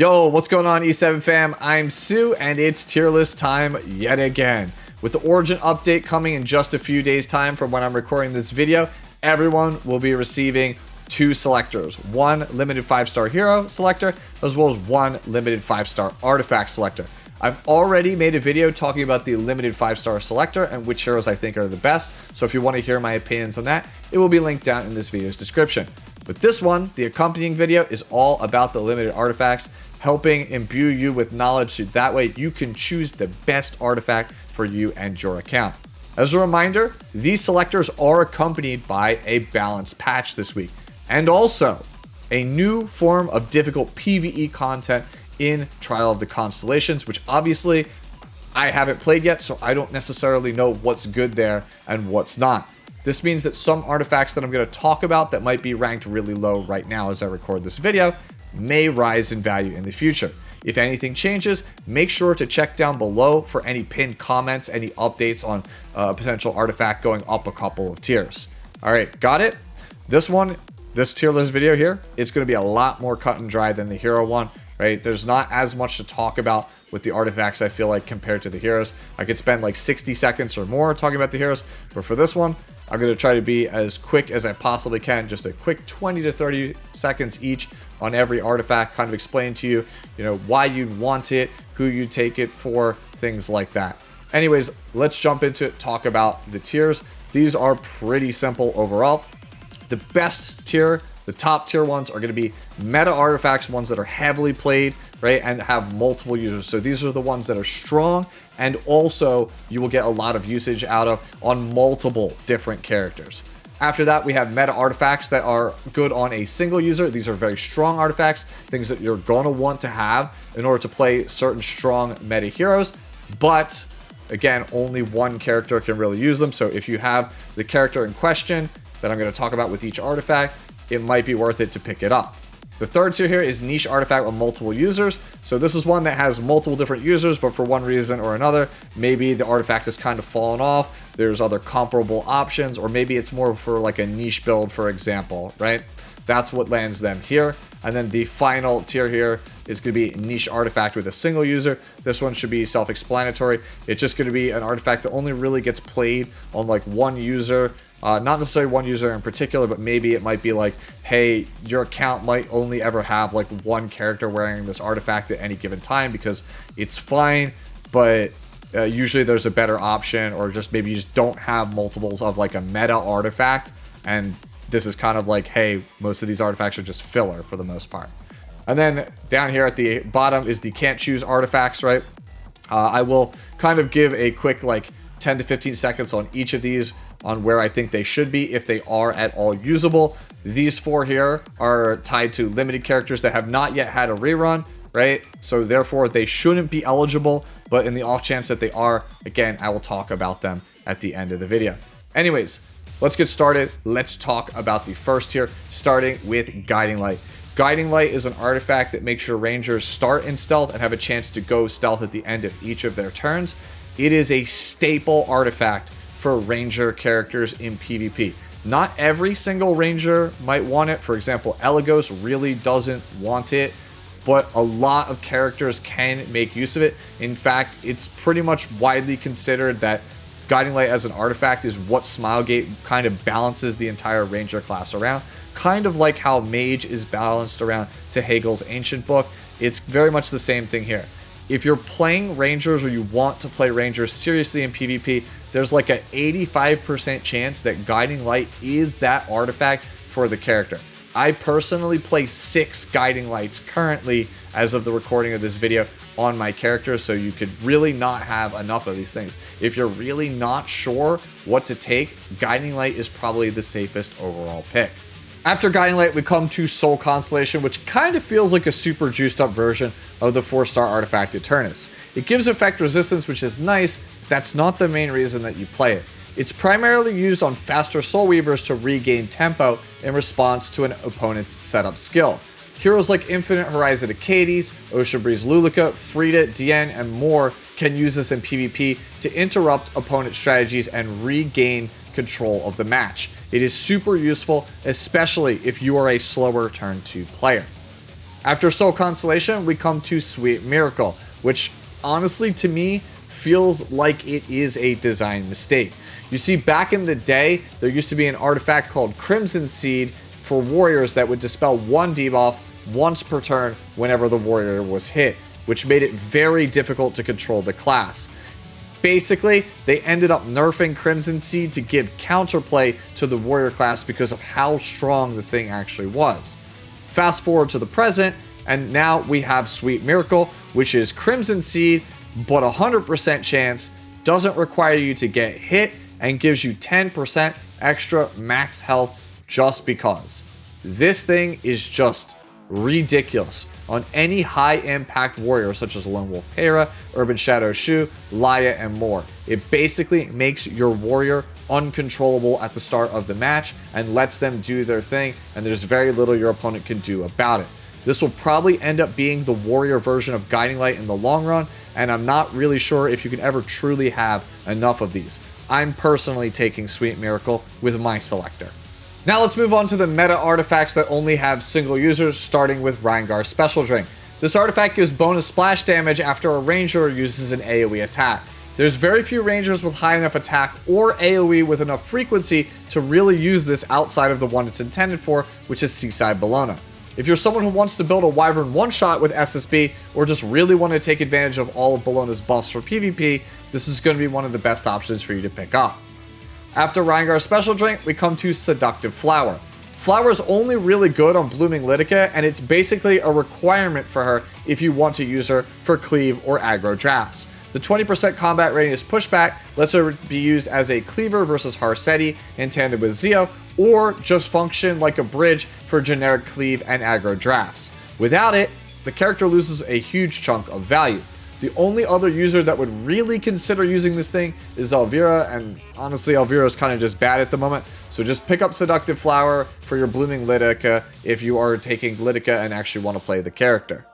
Yo, what's going on, E7 fam? I'm Sue, and it's tier list time yet again. With the Origin update coming in just a few days' time from when I'm recording this video, everyone will be receiving 2 selectors. 1 limited 5-star hero selector, as well as 1 limited 5-star artifact selector. I've already made a video talking about the limited 5-star selector and which heroes I think are the best, so if you want to hear my opinions on that, it will be linked down in this video's description. But this one, the accompanying video, is all about the limited artifacts, helping imbue you with knowledge so that way you can choose the best artifact for you and your account. As a reminder, these selectors are accompanied by a balanced patch this week, and also a new form of difficult PvE content in Trial of the Constellations, which obviously I haven't played yet, so I don't necessarily know what's good there and what's not. This means that some artifacts that I'm going to talk about that might be ranked really low right now as I record this video may rise in value in the future. If anything changes, make sure to check down below for any pinned comments, any updates on a potential artifact going up a couple of tiers. All right, got it? This tier list video here, it's going to be a lot more cut and dry than the hero one, right? There's not as much to talk about with the artifacts, I feel like, compared to the heroes. I could spend like 60 seconds or more talking about the heroes, but for this one, I'm going to try to be as quick as I possibly can, just a quick 20 to 30 seconds each on every artifact, kind of explain to you, why you'd want it, who you take it for, things like that. Anyways, let's jump into it, talk about the tiers. These are pretty simple overall. The best tier, the top tier ones are going to be meta artifacts, ones that are heavily played, right, and have multiple users. So these are the ones that are strong, and also you will get a lot of usage out of on multiple different characters. After that, we have meta artifacts that are good on a single user. These are very strong artifacts, things that you're going to want to have in order to play certain strong meta heroes, but again, only one character can really use them. So if you have the character in question that I'm going to talk about with each artifact, it might be worth it to pick it up. The third tier here is niche artifact with multiple users. So this is one that has multiple different users, but for one reason or another, maybe the artifact has kind of fallen off. There's other comparable options, or maybe it's more for like a niche build, for example, right? That's what lands them here. And then the final tier here is going to be niche artifact with a single user. This one should be self-explanatory. It's just going to be an artifact that only really gets played on like one user. Not necessarily one user in particular, but maybe it might be like, hey, your account might only ever have like one character wearing this artifact at any given time because it's fine, but usually there's a better option, or just maybe you just don't have multiples of like a meta artifact, and this is kind of like, hey, most of these artifacts are just filler for the most part. And then down here at the bottom is the can't choose artifacts, right? I will kind of give a quick like 10 to 15 seconds on each of these on where I think they should be if they are at all usable. These 4 here are tied to limited characters that have not yet had a rerun, right? So therefore they shouldn't be eligible, but in the off chance that they are, again, I will talk about them at the end of the video. Anyways, let's get started. Let's talk about the first tier, starting with Guiding Light. Guiding Light is an artifact that makes your rangers start in stealth and have a chance to go stealth at the end of each of their turns. It is a staple artifact for ranger characters in PvP. Not every single ranger might want it. For example, Elagos really doesn't want it, but a lot of characters can make use of it. In fact, it's pretty much widely considered that Guiding Light as an artifact is what Smilegate kind of balances the entire ranger class around. Kind of like how Mage is balanced around Tehagel's Ancient Book. It's very much the same thing here. If you're playing Rangers, or you want to play Rangers seriously in PvP, there's like an 85% chance that Guiding Light is that artifact for the character. I personally play 6 Guiding Lights currently as of the recording of this video on my character, so you could really not have enough of these things. If you're really not sure what to take, Guiding Light is probably the safest overall pick. After Guiding Light, we come to Soul Consolation, which kind of feels like a super juiced up version of the 4-star artifact Eternus. It gives effect resistance, which is nice, but that's not the main reason that you play it. It's primarily used on faster Soul Weavers to regain tempo in response to an opponent's setup skill. Heroes like Infinite Horizon Acades, Ocean Breeze Lulika, Frida, Diane, and more can use this in PvP to interrupt opponent strategies and regain control of the match. It is super useful, especially if you are a slower turn 2 player. After Soul Consolation, we come to Sweet Miracle, which honestly to me feels like it is a design mistake. You see, back in the day, there used to be an artifact called Crimson Seed for warriors that would dispel one debuff once per turn whenever the warrior was hit, which made it very difficult to control the class. Basically, they ended up nerfing Crimson Seed to give counterplay to the warrior class because of how strong the thing actually was. Fast forward to the present, and now we have Sweet Miracle, which is Crimson Seed, but 100% chance, doesn't require you to get hit, and gives you 10% extra max health just because. This thing is just ridiculous on any high impact warrior such as Lone Wolf Para, Urban Shadow Shu, Laya, and more. It basically makes your warrior uncontrollable at the start of the match and lets them do their thing, and there's very little your opponent can do about it. This will probably end up being the warrior version of Guiding Light in the long run, and I'm not really sure if you can ever truly have enough of these. I'm personally taking Sweet Miracle with my Selector. Now let's move on to the meta artifacts that only have single users, starting with Reingar Special Drink. This artifact gives bonus splash damage after a ranger uses an AoE attack. There's very few rangers with high enough attack or AoE with enough frequency to really use this outside of the one it's intended for, which is Seaside Bologna. If you're someone who wants to build a Wyvern one-shot with SSB, or just really want to take advantage of all of Bologna's buffs for PvP, this is going to be one of the best options for you to pick up. After Reingar Special Drink, we come to Seductive Flower. Flower is only really good on Blooming Lidica, and it's basically a requirement for her if you want to use her for cleave or aggro drafts. The 20% combat radius pushback lets her be used as a cleaver versus Harseti in tandem with Zeo, or just function like a bridge for generic cleave and aggro drafts. Without it, the character loses a huge chunk of value. The only other user that would really consider using this thing is Elvira, and honestly, Elvira is kind of just bad at the moment, so just pick up Seductive Flower for your Blooming Lidica if you are taking Lidica and actually want to play the character.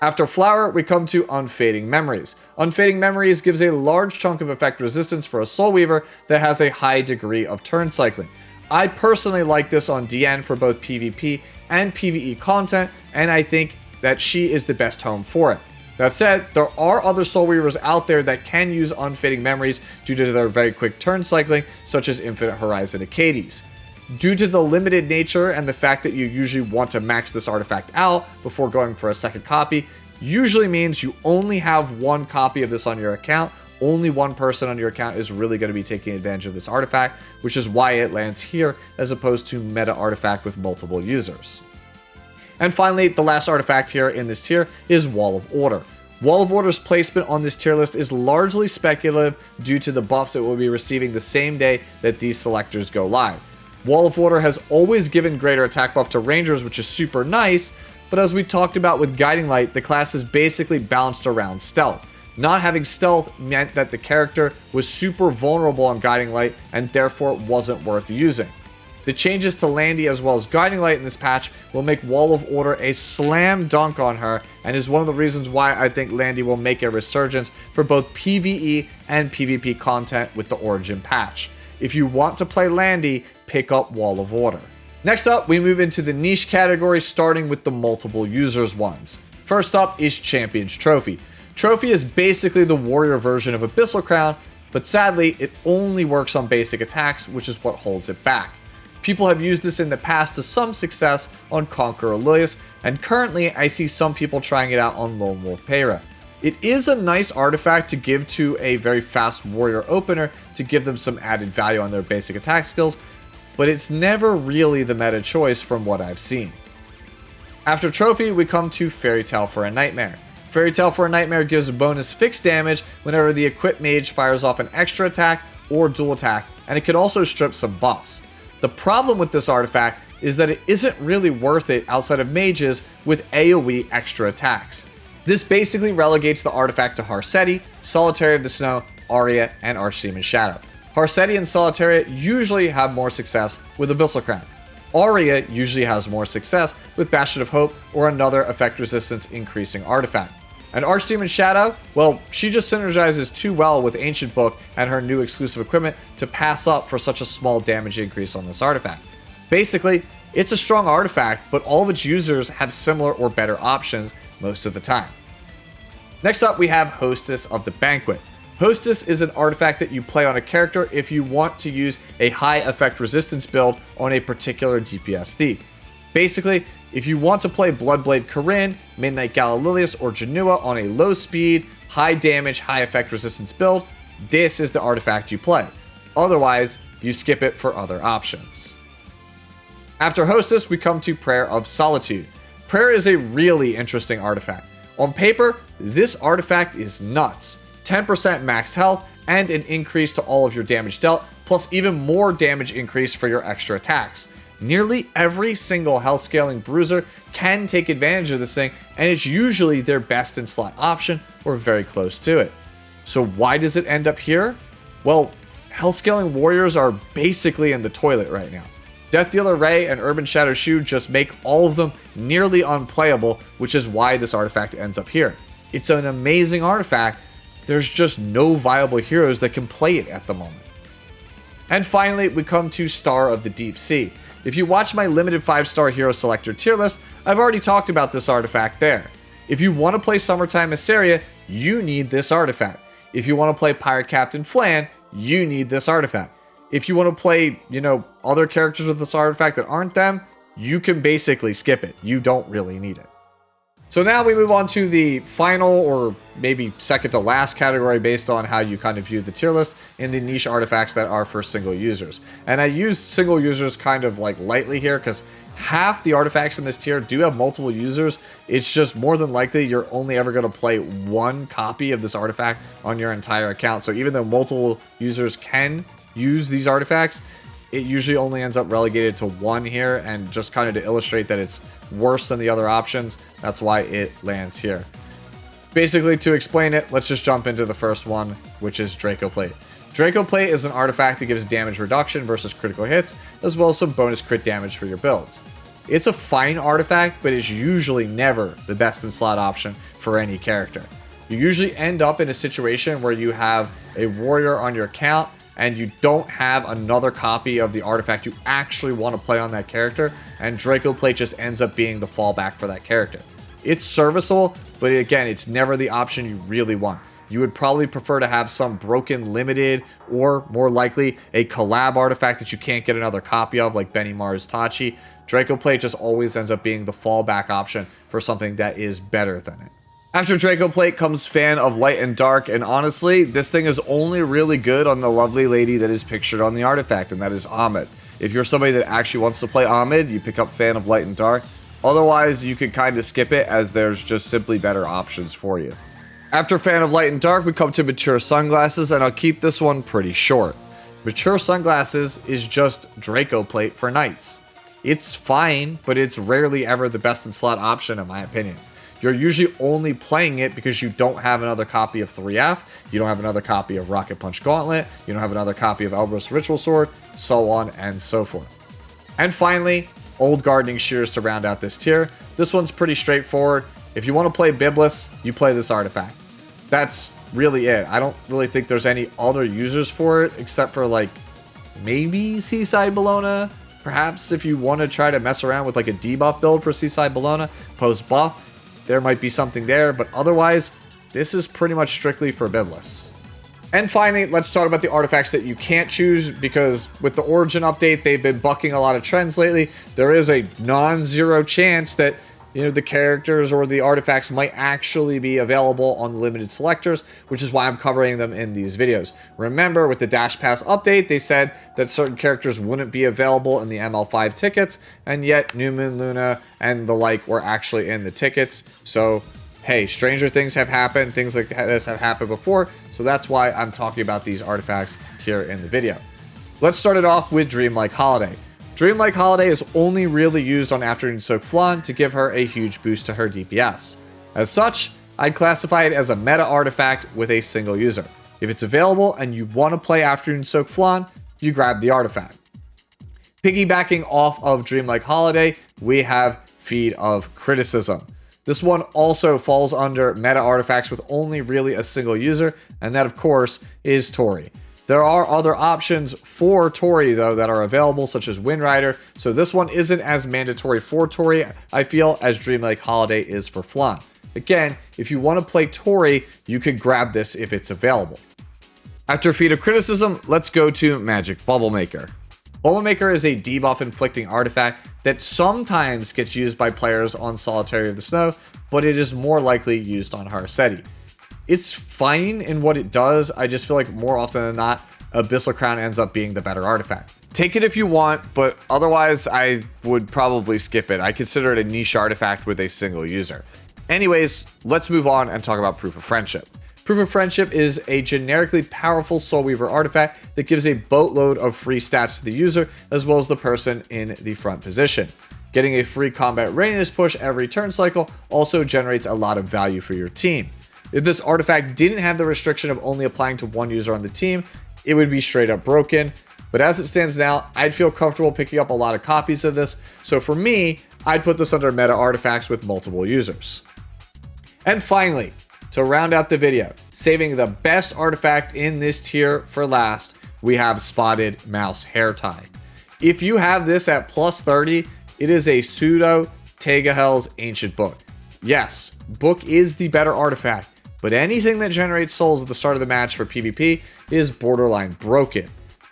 After Flower, we come to Unfading Memories. Unfading Memories gives a large chunk of effect resistance for a Soul Weaver that has a high degree of turn cycling. I personally like this on DN for both PvP and PvE content, and I think that she is the best home for it. That said, there are other Soul Weavers out there that can use Unfading Memories due to their very quick turn cycling, such as Infinite Horizon Acades. Due to the limited nature and the fact that you usually want to max this artifact out before going for a second copy, usually means you only have one copy of this on your account. Only one person on your account is really going to be taking advantage of this artifact, which is why it lands here as opposed to meta artifact with multiple users. And finally, the last artifact here in this tier is Wall of Order. Wall of Order's placement on this tier list is largely speculative due to the buffs it will be receiving the same day that these selectors go live. Wall of Order has always given greater attack buff to rangers, which is super nice, but as we talked about with Guiding Light, the class is basically balanced around stealth. Not having stealth meant that the character was super vulnerable on Guiding Light and therefore wasn't worth using. The changes to Landy as well as Guiding Light in this patch will make Wall of Order a slam dunk on her, and is one of the reasons why I think Landy will make a resurgence for both PvE and PvP content with the Origin patch. If you want to play Landy, pick up Wall of Order. Next up, we move into the niche category, starting with the multiple users ones. First up is Champion's Trophy. Trophy is basically the warrior version of Abyssal Crown, but sadly, it only works on basic attacks, which is what holds it back. People have used this in the past to some success on Conqueror Lilius, and currently I see some people trying it out on Lone Wolf Para. It is a nice artifact to give to a very fast warrior opener to give them some added value on their basic attack skills, but it's never really the meta choice from what I've seen. After Trophy, we come to Fairytale for a Nightmare. Fairytale for a Nightmare gives bonus fixed damage whenever the equipped mage fires off an extra attack or dual attack, and it can also strip some buffs. The problem with this artifact is that it isn't really worth it outside of mages with AoE extra attacks. This basically relegates the artifact to Harseti, Solitary of the Snow, Aria, and Archdemon Shadow. Harseti and Solitaria usually have more success with Abyssal Crown. Aria usually has more success with Bastion of Hope or another effect resistance increasing artifact. And Archdemon Shadow, well, she just synergizes too well with Ancient Book and her new exclusive equipment to pass up for such a small damage increase on this artifact. Basically, It's a strong artifact, but all of its users have similar or better options most of the time. Next up, we have Hostess of the Banquet. Hostess is an artifact that you play on a character if you want to use a high effect resistance build on a particular DPS theme. Basically, if you want to play Bloodblade Corinne, Midnight Galililius, or Janua on a low speed, high damage, high effect resistance build, this is the artifact you play. Otherwise, you skip it for other options. After Hostess, we come to Prayer of Solitude. Prayer is a really interesting artifact. On paper, this artifact is nuts. 10% max health and an increase to all of your damage dealt, plus even more damage increase for your extra attacks. Nearly every single health scaling bruiser can take advantage of this thing, and it's usually their best in slot option or very close to it. So why does it end up here? Well, health scaling warriors are basically in the toilet right now. Death Dealer Ray and Urban Shadow Shu just make all of them nearly unplayable, which is why this artifact ends up here. It's an amazing artifact, there's just no viable heroes that can play it at the moment. And finally, we come to Star of the Deep Sea. If you watch my limited 5-star hero selector tier list, I've already talked about this artifact there. If you want to play Summertime Assyria, you need this artifact. If you want to play Pirate Captain Flan, you need this artifact. If you want to play, other characters with this artifact that aren't them, you can basically skip it. You don't really need it. So now we move on to the final, or maybe second to last category based on how you kind of view the tier list, in the niche artifacts that are for single users. And I use single users kind of like lightly here because half the artifacts in this tier do have multiple users. It's just more than likely you're only ever going to play one copy of this artifact on your entire account. So even though multiple users can use these artifacts, it usually only ends up relegated to one here, and just kind of to illustrate that it's worse than the other options, that's why it lands here. Basically, to explain it, let's just jump into the first one, which is Draco Plate. Draco Plate is an artifact that gives damage reduction versus critical hits, as well as some bonus crit damage for your builds. It's a fine artifact, but is usually never the best in slot option for any character. You usually end up in a situation where you have a warrior on your account and you don't have another copy of the artifact you actually want to play on that character, and Draco Plate just ends up being the fallback for that character. It's serviceable, but again, it's never the option you really want. You would probably prefer to have some broken limited, or more likely a collab artifact that you can't get another copy of, like Benny Mars Tachi. Draco Plate just always ends up being the fallback option for something that is better than it. After Draco Plate comes Fan of Light and Dark, and honestly, this thing is only really good on the lovely lady that is pictured on the artifact, and that is Ahmed. If you're somebody that actually wants to play Ahmed, you pick up Fan of Light and Dark. Otherwise, you could kind of skip it, as there's just simply better options for you. After Fan of Light and Dark, we come to Mature Sunglasses, and I'll keep this one pretty short. Mature Sunglasses is just Draco Plate for Knights. It's fine, but it's rarely ever the best in slot option in my opinion. You're usually only playing it because you don't have another copy of 3F, you don't have another copy of Rocket Punch Gauntlet, you don't have another copy of Elbrus Ritual Sword, so on and so forth. And finally, Old Gardening Shears to round out this tier. This one's pretty straightforward. If you want to play Biblis, you play this artifact. That's really it. I don't really think there's any other users for it, except for like maybe Seaside Bologna. Perhaps if you want to try to mess around with like a debuff build for Seaside Bologna, post buff, there might be something there, but otherwise, this is pretty much strictly for Biblis. And finally, let's talk about the artifacts that you can't choose, because with the Origin update, they've been bucking a lot of trends lately. There is a non-zero chance that the characters or the artifacts might actually be available on limited selectors, which is why I'm covering them in these videos. Remember, with the Dash Pass update, they said that certain characters wouldn't be available in the ML5 tickets, and yet New Moon Luna and the like were actually in the tickets. So, hey, stranger things have happened, things like this have happened before, so that's why I'm talking about these artifacts here in the video. Let's start it off with Dreamlike Holiday. Dreamlike Holiday is only really used on Afternoon Soak Flan to give her a huge boost to her DPS. As such, I'd classify it as a meta artifact with a single user. If it's available and you want to play Afternoon Soak Flan, you grab the artifact. Piggybacking off of Dreamlike Holiday, we have Feed of Criticism. This one also falls under meta artifacts with only really a single user, and that of course is Tori. There are other options for Tori though that are available, such as Wind Rider, so this one isn't as mandatory for Tori, I feel, as Dreamlike Holiday is for Flan. Again, if you want to play Tori, you could grab this if it's available. After Feat of Criticism, let's go to Magic Bubble Maker. Bubble Maker is a debuff inflicting artifact that sometimes gets used by players on Solitary of the Snow, but it is more likely used on Harsetti. It's fine in what it does, I just feel like more often than not, Abyssal Crown ends up being the better artifact. Take it if you want, but otherwise I would probably skip it. I consider it a niche artifact with a single user. Anyways, let's move on and talk about Proof of Friendship. Proof of Friendship is a generically powerful Soul Weaver artifact that gives a boatload of free stats to the user as well as the person in the front position. Getting a free combat readiness push every turn cycle also generates a lot of value for your team. If this artifact didn't have the restriction of only applying to one user on the team, it would be straight up broken. But as it stands now, I'd feel comfortable picking up a lot of copies of this. So for me, I'd put this under meta artifacts with multiple users. And finally, to round out the video, saving the best artifact in this tier for last, we have Spotted Mouse Hair Tie. If you have this at plus 30, it is a pseudo Tegahel's Ancient Book. Yes, Book is the better artifact, but anything that generates souls at the start of the match for PvP is borderline broken.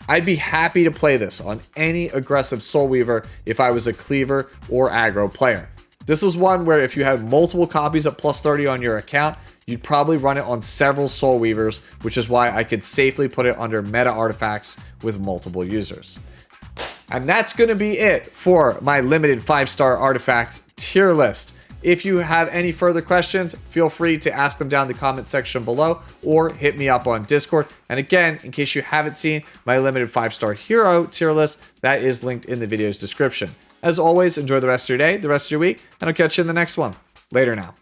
I'd be happy to play this on any aggressive Soul Weaver if I was a cleaver or aggro player. This is one where if you had multiple copies at plus 30 on your account, you'd probably run it on several Soul Weavers, which is why I could safely put it under meta artifacts with multiple users. And that's going to be it for my limited 5-star artifacts tier list. If you have any further questions, feel free to ask them down in the comment section below or hit me up on Discord. And again, in case you haven't seen my limited 5-star hero tier list, that is linked in the video's description. As always, enjoy the rest of your day, the rest of your week, and I'll catch you in the next one. Later now.